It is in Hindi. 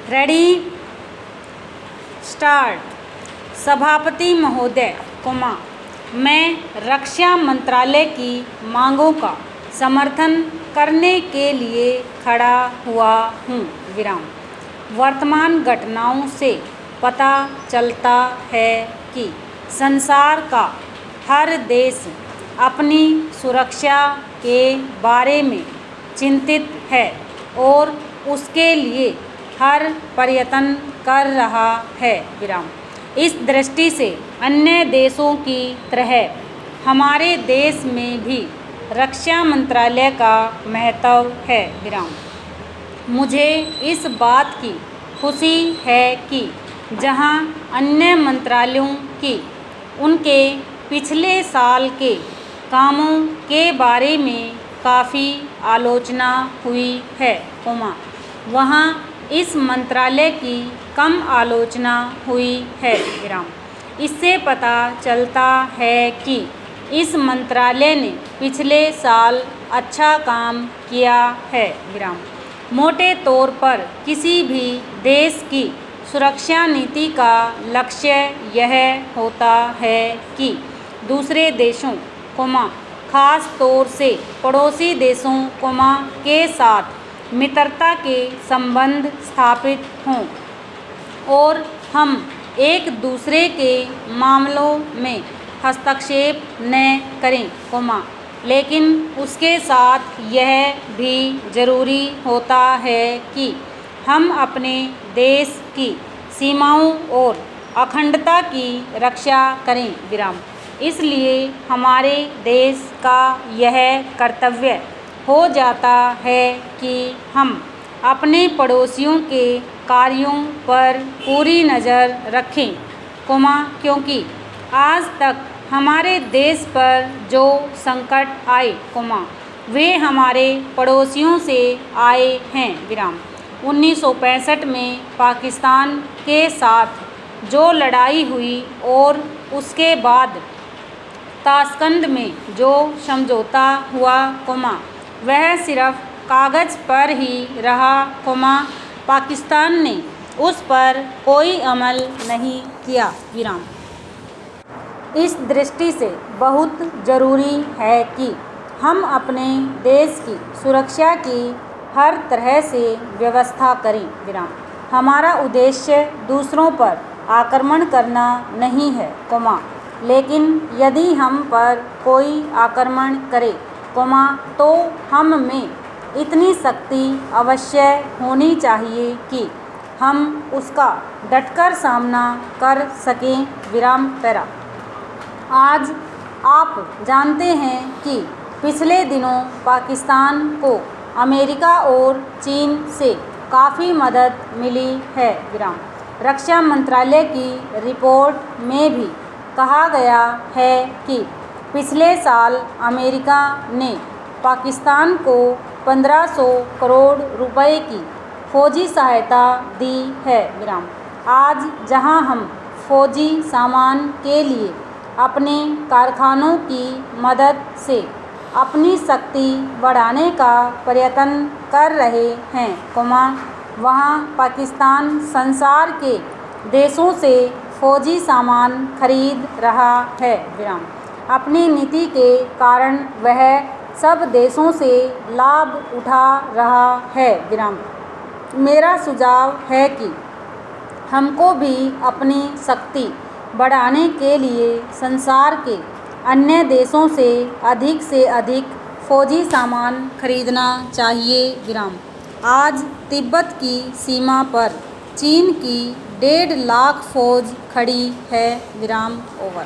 Ready start. सभापति महोदय, मैं रक्षा मंत्रालय की मांगों का समर्थन करने के लिए खड़ा हुआ हूँ। वर्तमान घटनाओं से पता चलता है कि संसार का हर देश अपनी सुरक्षा के बारे में चिंतित है और उसके लिए हर प्रयत्न कर रहा है। इस दृष्टि से अन्य देशों की तरह हमारे देश में भी रक्षा मंत्रालय का महत्व है। मुझे इस बात की खुशी है कि जहां अन्य मंत्रालयों की उनके पिछले साल के कामों के बारे में काफ़ी आलोचना हुई है, वहां इस मंत्रालय की कम आलोचना हुई है। इससे पता चलता है कि इस मंत्रालय ने पिछले साल अच्छा काम किया है। मोटे तौर पर किसी भी देश की सुरक्षा नीति का लक्ष्य यह होता है कि दूसरे देशों, खास तौर से पड़ोसी देशों, के साथ मित्रता के संबंध स्थापित हों और हम एक दूसरे के मामलों में हस्तक्षेप न करें, लेकिन उसके साथ यह भी ज़रूरी होता है कि हम अपने देश की सीमाओं और अखंडता की रक्षा करें। इसलिए हमारे देश का यह कर्तव्य हो जाता है कि हम अपने पड़ोसियों के कार्यों पर पूरी नज़र रखें, क्योंकि आज तक हमारे देश पर जो संकट आए, वे हमारे पड़ोसियों से आए हैं। 1965 में पाकिस्तान के साथ जो लड़ाई हुई और उसके बाद ताशकंद में जो समझौता हुआ, वह सिर्फ कागज़ पर ही रहा, पाकिस्तान ने उस पर कोई अमल नहीं किया। इस दृष्टि से बहुत ज़रूरी है कि हम अपने देश की सुरक्षा की हर तरह से व्यवस्था करें। हमारा उद्देश्य दूसरों पर आक्रमण करना नहीं है, लेकिन यदि हम पर कोई आक्रमण करे, तो हम में इतनी शक्ति अवश्य होनी चाहिए कि हम उसका डटकर सामना कर सकें। आज आप जानते हैं कि पिछले दिनों पाकिस्तान को अमेरिका और चीन से काफ़ी मदद मिली है। रक्षा मंत्रालय की रिपोर्ट में भी कहा गया है कि पिछले साल अमेरिका ने पाकिस्तान को 1500 करोड़ रुपए की फौजी सहायता दी है। आज जहां हम फौजी सामान के लिए अपने कारखानों की मदद से अपनी शक्ति बढ़ाने का प्रयत्न कर रहे हैं, वहां पाकिस्तान संसार के देशों से फौजी सामान खरीद रहा है। अपनी नीति के कारण वह सब देशों से लाभ उठा रहा है। मेरा सुझाव है कि हमको भी अपनी शक्ति बढ़ाने के लिए संसार के अन्य देशों से अधिक फौजी सामान खरीदना चाहिए। आज तिब्बत की सीमा पर चीन की 1.5 लाख फौज खड़ी है। ओवर।